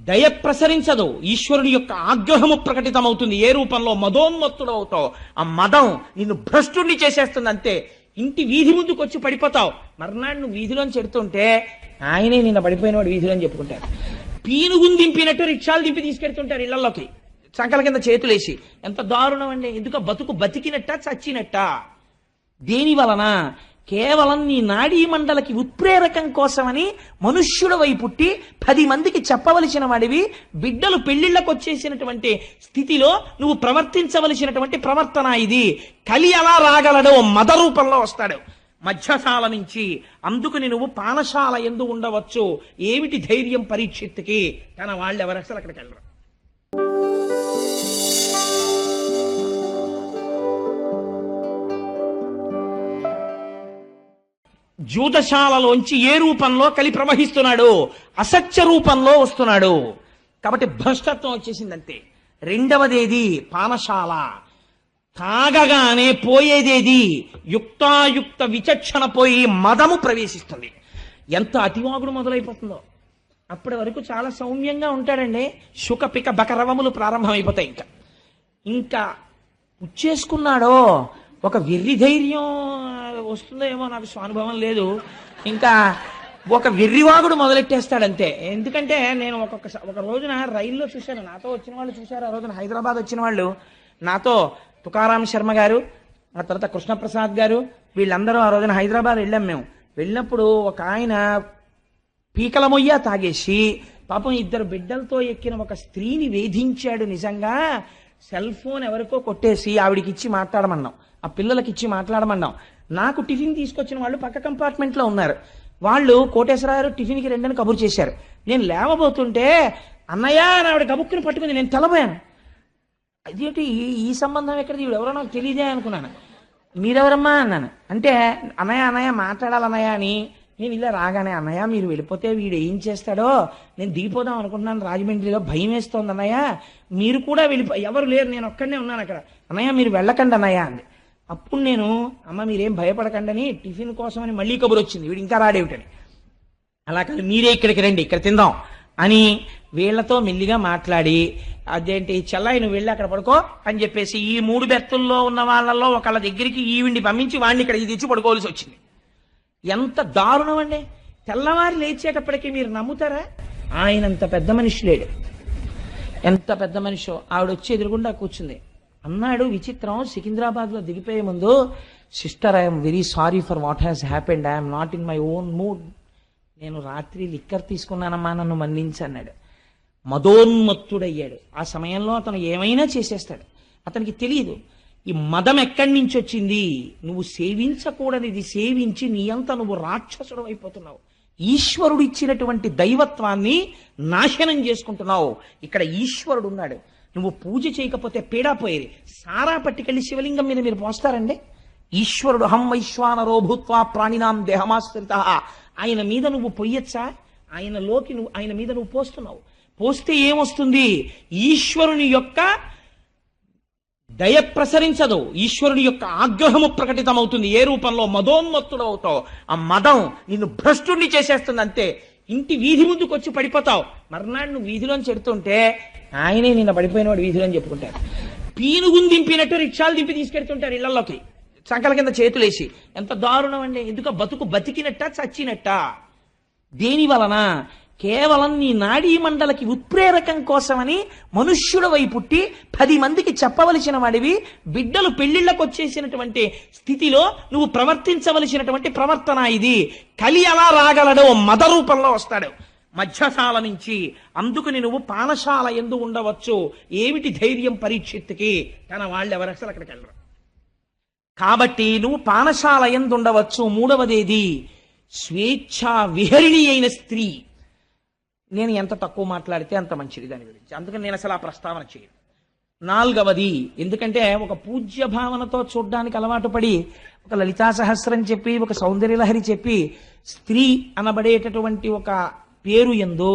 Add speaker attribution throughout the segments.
Speaker 1: దయ ప్రసరించదు, ఈశ్వరుని యొక్క ఆగ్రహము ప్రకటితమవుతుంది. ఏ రూపంలో? మదోన్మత్తుడు అవుతావు. ఆ మదం నిన్ను భ్రష్టుణ్ణి చేసేస్తుంది అంతే. ఇంటి వీధి ముందుకు వచ్చి పడిపోతావు. మర్నాడు నువ్వు వీధిలోని చెడుతుంటే ఆయనే నిన్న పడిపోయినవాడు వీధిలో అని చెప్పుకుంటారు. పీనుగుని దింపినట్టు రిక్షాలు దింపి తీసుకెళ్తుంటారు ఇళ్లలోకి సంకల కింద చేతులేసి. ఎంత దారుణం అండి! ఎందుకు? బతుకు బతికినట్ట చచ్చినట్ట? దేని వలన? కేవలం నీ నాడీ మండలకి ఉత్ప్రేరకం కోసమని మనుష్యుడవై పుట్టి 10 మందికి చెప్పవలసిన వాడివి. బిడ్డలు పెళ్లిళ్లకు వచ్చేసినటువంటి స్థితిలో నువ్వు ప్రవర్తించవలసినటువంటి ప్రవర్తన ఇది. కలి అలా రాగలడు, మద రూపంలో వస్తాడు మధ్యశాల నుంచి. అందుకని నువ్వు పానశాల ఎందు ఉండవచ్చు. ఏమిటి ధైర్యం పరీక్షిత్తుకి? కానీ వాళ్ళు ఎవరు అసలు అక్కడికి వెళ్ళరు. జూదశాలలోంచి ఏ రూపంలో కలి ప్రవహిస్తున్నాడు? అసత్య రూపంలో వస్తున్నాడు. కాబట్టి భ్రష్టత్వం వచ్చేసిందంతే. రెండవదేది పానశాల. తాగగానే పోయేదేది? యుక్తాయుక్త విచక్షణ పోయి మదము ప్రవేశిస్తుంది. ఎంత అతివాగుడు మొదలైపోతుందో! అప్పటి వరకు చాలా సౌమ్యంగా ఉంటాడండి. శుక పిక బకరవములు ప్రారంభమైపోతాయి. ఇంకా ఉచ్చేసుకున్నాడో ఒక వెర్రి ధైర్యం వస్తుందో ఏమో, నాకు స్వానుభవం లేదు. ఇంకా ఒక వెర్రివాగుడు మొదలెట్టేస్తాడంతే. ఎందుకంటే నేను ఒక రోజున రైల్లో చూశాను, నాతో వచ్చిన వాళ్ళు చూశారు. ఆ రోజున హైదరాబాద్ వచ్చిన వాళ్ళు నాతో, తుకారాం శర్మ గారు, ఆ తర్వాత కృష్ణప్రసాద్ గారు, వీళ్ళందరూ ఆ రోజున హైదరాబాద్ వెళ్ళాం. మేము వెళ్ళినప్పుడు ఒక ఆయన పీకల మొయ్య తాగేసి పాపం 2 బిడ్డలతో ఎక్కిన ఒక స్త్రీని వేధించాడు. నిజంగా సెల్ ఫోన్ ఎవరికో కొట్టేసి ఆవిడికి ఇచ్చి మాట్లాడమన్నాం, ఆ పిల్లలకి ఇచ్చి మాట్లాడమన్నాం. నాకు టిఫిన్ తీసుకొచ్చిన వాళ్ళు పక్క కంపార్ట్మెంట్లో ఉన్నారు. వాళ్ళు కోటేశ్వరరావు టిఫిన్కి రెండని కబురు చేశారు. నేను లేవబోతుంటే అన్నయ్య అని ఆవిడ కబుక్కుని పట్టుకుంది. నేను తెలబోయాను. అదేంటి ఈ సంబంధం ఎక్కడిది, ఎవరో నాకు తెలియదే అనుకున్నాను. మీరెవరమ్మా అన్నాను. అంటే అన్నయ్య మాట్లాడాలన్నయ్య అని. నేను ఇలా రాగానే, అన్నయ్య మీరు వెళ్ళిపోతే వీడు ఏం చేస్తాడో నేను దిగిపోదాం అనుకుంటున్నాను రాజమండ్రిలో, భయం వేస్తోంది అన్నయ్య, మీరు కూడా ఎవరు లేరు, నేను ఒక్కడనే ఉన్నాను అక్కడ, అన్నయ్య మీరు వెళ్ళకండి అన్నయ్య అంది. అప్పుడు నేను, అమ్మ మీరేం భయపడకండి అని టిఫిన్ కోసమని మళ్ళీ కబురు వచ్చింది, వీడు ఇంకా రాడేమిటని. అలా కాదు, మీరే ఇక్కడికి రండి, ఇక్కడ తిందాం అని వీళ్లతో మెల్లిగా మాట్లాడి, అదేంటి చెల్లాయి నువ్వు వెళ్ళి అక్కడ పడుకో అని చెప్పేసి ఈ 3 బెర్తుల్లో ఉన్న వాళ్ళల్లో ఒకళ్ళ దగ్గరికి ఈవిడ్ని పంపించి వాడిని ఇక్కడ తెచ్చి పడుకోవాల్సి వచ్చింది. ఎంత దారుణం అండి! తెల్లవారి లేచేటప్పటికీ మీరు నమ్ముతారా? ఆయనంత పెద్ద మనిషి లేడు. ఎంత పెద్ద మనిషో! ఆవిడ వచ్చి ఎదురుగుండా కూర్చుంది. అన్నాడు విచిత్రం, సికింద్రాబాద్లో దిగిపోయే ముందు, sister I'm very sorry for what has happened, I'm not in my own mood. నేను రాత్రి లిక్కర్ తీసుకున్నానమ్మా, నన్ను మన్నించి అన్నాడు. మదోన్మత్తుడయ్యాడు. ఆ సమయంలో అతను ఏమైనా చేసేస్తాడు. అతనికి తెలియదు ఈ మదం ఎక్కడి నుంచి వచ్చింది. నువ్వు సేవించకూడనిది సేవించి నీ అంత నువ్వు రాక్షసుడు అయిపోతున్నావు. ఈశ్వరుడు ఇచ్చినటువంటి దైవత్వాన్ని నాశనం చేసుకుంటున్నావు. ఇక్కడ ఈశ్వరుడు ఉన్నాడు. నువ్వు పూజ చేయకపోతే పీడాపోయేది. సారా పట్టుకెళ్ళి శివలింగం మీద మీరు పోస్తారండి. ఈశ్వరుడు హం వైశ్వానరో భూత్వా ప్రాణినాం దేహమాశ్రిత, ఆయన మీద నువ్వు పొయ్యొచ్చా? ఆయన మీద నువ్వు పోస్తున్నావు. పోస్తే ఏమొస్తుంది? ఈశ్వరుని యొక్క దయ ప్రసరించదు, ఈశ్వరుని యొక్క ఆగ్రహము ప్రకటితమవుతుంది. ఏ రూపంలో? మదోన్మత్తుడు అవుతావు. ఆ మదం నిన్ను భ్రష్టుణ్ణి చేసేస్తుంది అంతే. ఇంటి వీధి ముందుకు వచ్చి పడిపోతావు. మర్నాడు నువ్వు వీధిలోని చెడుతుంటే ఆయనే నిన్న పడిపోయినవాడు వీధిలో అని చెప్పుకుంటారు. పీనుగుని దింపినట్టు రిక్షాలు దింపి తీసుకెళ్తుంటారు ఇళ్లలోకి సంకల కింద చేతులేసి. ఎంత దారుణం అండి! ఎందుకు? బతుకు బతికినట్ట చచ్చినట్ట? దేని వలన? కేవలం నీ నాడీ మండలకి ఉత్ప్రేరకం కోసమని మనుష్యుడవై పుట్టి 10 మందికి చెప్పవలసిన వాడివి. బిడ్డలు పెళ్లిళ్లకు వచ్చేసినటువంటి స్థితిలో నువ్వు ప్రవర్తించవలసినటువంటి ప్రవర్తన ఇది. కలి అలా రాగలడు, మద రూపంలో వస్తాడు మధ్యశాల నుంచి. అందుకని నువ్వు పానశాల ఎందు ఉండవచ్చు. ఏమిటి ధైర్యం పరీక్షిత్తుకి? కానీ వాళ్ళు ఎవరు అసలు అక్కడికి వెళ్ళరు. కాబట్టి నువ్వు పానశాల ఎందు ఉండవచ్చు. మూడవదేది స్వేచ్ఛా విహరిణి అయిన స్త్రీ. నేను ఎంత తక్కువ మాట్లాడితే అంత మంచిది దాని గురించి, అందుకని నేను అసలు ఆ ప్రస్తావన చేయను. 4వది, ఎందుకంటే ఒక పూజ్య భావనతో చూడ్డానికి అలవాటు పడి ఒక లలితా సహస్రం చెప్పి, ఒక సౌందర్యలహరి చెప్పి, స్త్రీ అనబడేటటువంటి ఒక పేరు యందు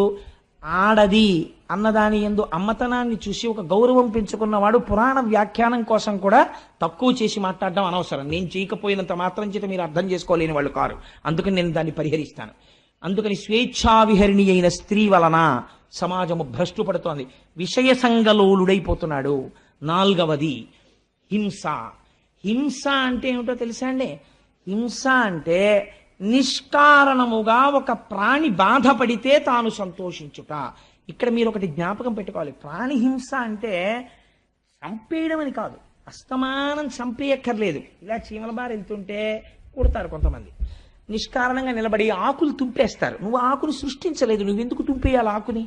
Speaker 1: ఆడది అన్నదాని యందు అమ్మతనాన్ని చూసి ఒక గౌరవం పెంచుకున్నవాడు పురాణ వ్యాఖ్యానం కోసం కూడా తక్కువ చేసి మాట్లాడడం అనవసరం. నేను చేయకపోయినంత మాత్రం చేత మీరు అర్థం చేసుకోలేని వాళ్ళు కారు. అందుకని నేను దాన్ని పరిహరిస్తాను. అందుకని స్వేచ్ఛావిహరిణి అయిన స్త్రీ వలన సమాజము భ్రష్టు పడుతోంది, విషయ సంగలోలుడైపోతున్నాడు. 4వది హింస. హింస అంటే ఏమిటో తెలుసా అండి? హింస అంటే నిష్కారణముగా ఒక ప్రాణి బాధపడితే తాను సంతోషించుట. ఇక్కడ మీరు ఒకటి జ్ఞాపకం పెట్టుకోవాలి, ప్రాణి హింస అంటే చంపేయడం అని కాదు, అస్తమానం చంపేయక్కర్లేదు. ఇలా చీమల బారి వెళ్తుంటే కుడతారు కొంతమంది, నిష్కారణంగా నిలబడి ఆకులు తుంపేస్తారు. నువ్వు ఆకుని సృష్టించలేదు, నువ్వెందుకు తుంపేయాలి ఆకుని?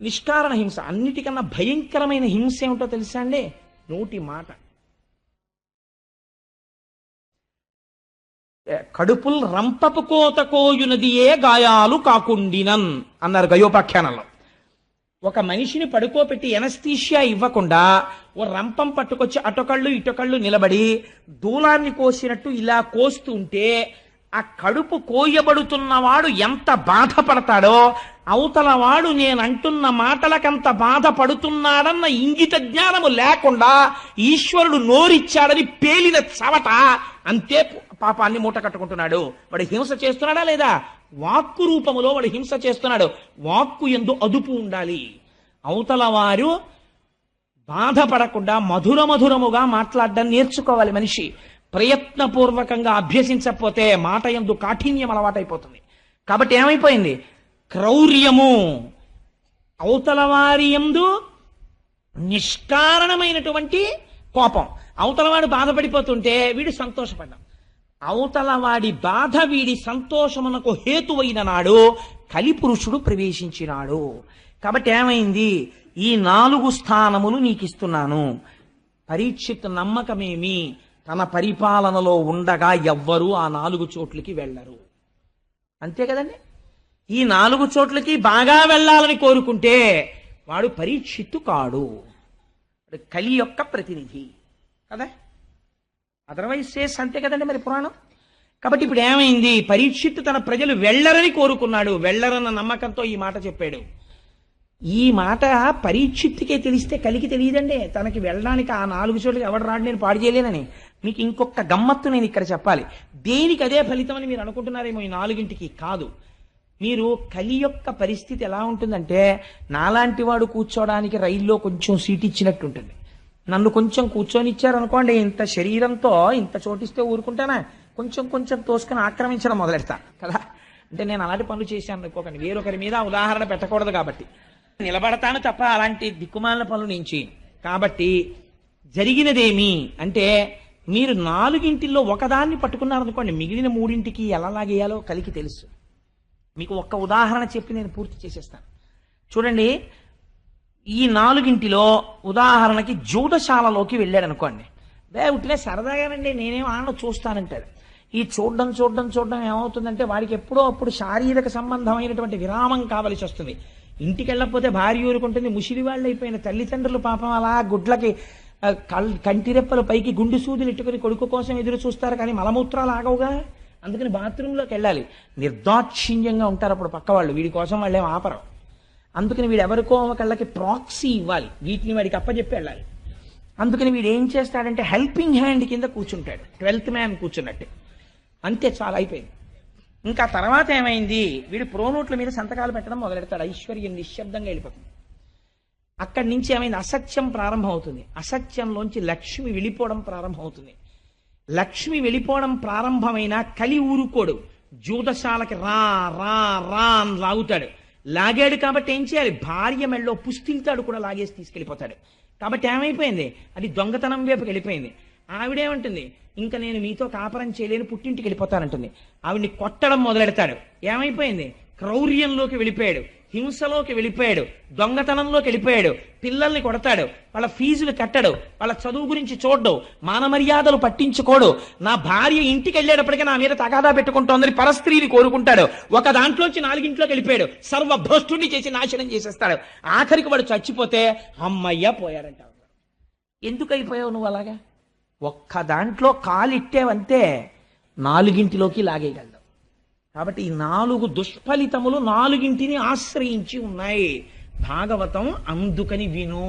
Speaker 1: నిష్కారణ హింస. అన్నిటికన్నా భయంకరమైన హింస ఏమిటో తెలుసా అండి? నోటి మాట. కడుపుల్ రంపపు కోత కోయునదియే గాయాలు కాకుండినన్ అన్నారు గయోపాఖ్యానంలో. ఒక మనిషిని పడుకోబెట్టి ఎనస్థీషియా ఇవ్వకుండా ఓ రంపం పట్టుకొచ్చి అటొకళ్ళు ఇటొకళ్ళు నిలబడి దూలాన్ని కోసినట్టు ఇలా కోస్తుంటే ఆ కడుపు కోయబడుతున్నవాడు ఎంత బాధపడతాడో, అవతలవాడు నేనంటున్న మాటలకంత బాధపడుతున్నాడన్న ఇంగిత జ్ఞానము లేకుండా ఈశ్వరుడు నోరిచ్చాడని పేలిన చవట అంతే పాపాన్ని మూట కట్టుకుంటున్నాడు. వాడు హింస చేస్తున్నాడా లేదా? వాక్కు రూపములో వాడు హింస చేస్తున్నాడు. వాక్కు యందు అదుపు ఉండాలి. అవతల వారు బాధపడకుండా మధురముగా మాట్లాడడం నేర్చుకోవాలి మనిషి. ప్రయత్నపూర్వకంగా అభ్యసించకపోతే మాట యందు కాఠిన్యం అలవాటైపోతుంది. కాబట్టి ఏమైపోయింది? క్రౌర్యము. అవతల వారి యందు నిష్కారణమైనటువంటి కోపం. అవతలవాడు బాధపడిపోతుంటే వీడు సంతోషపడ్డాం. అవతలవాడి బాధ వీడి సంతోషమునకు హేతువైన నాడు కలిపురుషుడు ప్రవేశించినాడు. కాబట్టి ఏమైంది? ఈ 4 స్థానములు నీకు ఇస్తున్నాను. పరీక్షిత్ నమ్మకమేమి? తన పరిపాలనలో ఉండగా ఎవ్వరూ ఆ 4 చోట్లకి వెళ్ళరు. అంతే కదండి. ఈ 4 చోట్లకి బాగా వెళ్ళాలని కోరుకుంటే వాడు పరీక్షిత్తు కాడు, కలి యొక్క ప్రతినిధి కదా. అదర్వైజ్ సేస్ అంతే కదండి మరి పురాణం. కాబట్టి ఇప్పుడు ఏమైంది? పరీక్షిత్తు తన ప్రజలు వెళ్ళరని కోరుకున్నాడు. వెళ్ళరన్న నమ్మకంతో ఈ మాట చెప్పాడు. ఈ మాట పరీక్షిత్తుకే తెలిస్తే కలికి తెలియదండి. తనకి వెళ్ళడానికి ఆ 4 చోట్లకి ఎవడు రాడు, నేను పాడు చేయలేనని. మీకు ఇంకొక గమ్మత్తు నేను ఇక్కడ చెప్పాలి. దేనికి అదే ఫలితం అని మీరు అనుకుంటున్నారేమో. ఈ 4ంటికి కాదు. మీరు కలి యొక్క పరిస్థితి ఎలా ఉంటుందంటే, నాలాంటి వాడు కూర్చోడానికి రైల్లో కొంచెం సీట్ ఇచ్చినట్టు ఉంటుంది. నన్ను కొంచెం కూర్చొని ఇచ్చారనుకోండి, ఇంత శరీరంతో ఇంత చోటిస్తే ఊరుకుంటానా? కొంచెం తోసుకొని ఆక్రమించడం మొదలెడతా కదా. అంటే నేను అలాంటి పనులు చేశాను అనుకోకండి, వేరొకరి మీద ఉదాహరణ పెట్టకూడదు కాబట్టి. నిలబడతాను తప్ప అలాంటి దిక్కుమాలిన పనులు నేను చేయను. కాబట్టి జరిగినదేమి అంటే, మీరు 4ంటిల్లో ఒకదాన్ని పట్టుకున్నారనుకోండి, మిగిలిన 3ంటికి ఎలా లాగేయాలో కలికి తెలుసు. మీకు ఒక్క ఉదాహరణ చెప్పి నేను పూర్తి చేసేస్తాను. చూడండి, ఈ 4ంటిలో ఉదాహరణకి జూదశాలలోకి వెళ్ళాడు అనుకోండి. ఉట్టినే సరదాగానండి, నేనేం ఆడ చూస్తానంటాడు. ఈ చూడడం ఏమవుతుందంటే, వాడికి ఎప్పుడో అప్పుడు శారీరక సంబంధమైనటువంటి విరామం కావలసి వస్తుంది. ఇంటికి వెళ్ళకపోతే భార్య ఊరుకుంటుంది. ముసిలి వాళ్ళు అయిపోయిన తల్లిదండ్రులు పాపం అలా గుడ్లకి కంటిరెప్పలు పైకి గుండు సూదులు ఇట్టుకుని కొడుకు కోసం ఎదురు చూస్తారు, కానీ మలమూత్రాలు ఆగవుగా. అందుకని బాత్రూంలోకి వెళ్ళాలి. నిర్దాక్షిణ్యంగా ఉంటారు అప్పుడు పక్క వాళ్ళు, వీడి కోసం వాళ్ళేం ఆపరు. అందుకని వీడు ఎవరికో ఒకళ్ళకి ప్రాక్సీ ఇవ్వాలి, వీటిని వాడికి అప్పచెప్పి వెళ్ళాలి. అందుకని వీడు ఏం చేస్తాడంటే హెల్పింగ్ హ్యాండ్ కింద కూర్చుంటాడు, 12th మ్యాన్ కూర్చున్నట్టే. అంతే, చాలా అయిపోయింది. ఇంకా తర్వాత ఏమైంది? వీడు ప్రోనోట్ల మీద సంతకాలు పెట్టడం మొదలెడతాడు. ఐశ్వర్యం నిశ్శబ్దంగా వెళ్ళిపోతుంది. అక్కడి నుంచి ఏమైంది? అసత్యం ప్రారంభం అవుతుంది. అసత్యంలోంచి లక్ష్మి వెళ్ళిపోవడం ప్రారంభం అవుతుంది. లక్ష్మి వెళ్ళిపోవడం ప్రారంభమైన కలి ఊరుకోడు. జూదశాలకి రా రా రా అని లాగుతాడు. లాగాడు కాబట్టి ఏం చేయాలి? భార్య మెళ్ళో పుస్తిల్తాడు కూడా లాగేసి తీసుకెళ్ళిపోతాడు. కాబట్టి ఏమైపోయింది? అది దొంగతనం వైపుకి వెళ్ళిపోయింది. ఆవిడేమంటుంది? ఇంకా నేను మీతో కాపురం చేయలేని, పుట్టింటికి వెళ్ళిపోతానంటుంది. ఆవిడ్ని కొట్టడం మొదలెడతాడు. ఏమైపోయింది? క్రౌర్యంలోకి వెళ్ళిపోయాడు, హింసలోకి వెళ్ళిపోయాడు, దొంగతనంలోకి వెళ్ళిపోయాడు. పిల్లల్ని కొడతాడు, వాళ్ళ ఫీజులు కట్టడు, వాళ్ళ చదువు గురించి చూడ్డు, మానమర్యాదలు పట్టించుకోడు. నా భార్య ఇంటికి వెళ్ళేటప్పటికీ నా మీద తగాదా పెట్టుకుంటోందని పరస్త్రీని కోరుకుంటాడు. ఒక దాంట్లోంచి 4ంట్లోకి వెళ్ళిపోయాడు. సర్వభ్రష్టుని చేసి నాశనం చేసేస్తాడు. ఆఖరికి వాడు చచ్చిపోతే అమ్మయ్య పోయారంట. ఎందుకు అయిపోయావు నువ్వు అలాగా? ఒక్క దాంట్లో కాలిట్టేవంతే 4ంటిలోకి లాగేయగలవు. కాబట్టి ఈ 4 దుష్ఫలితములు 4ంటిని ఆశ్రయించి ఉన్నాయి. భాగవతం అందుకని విను.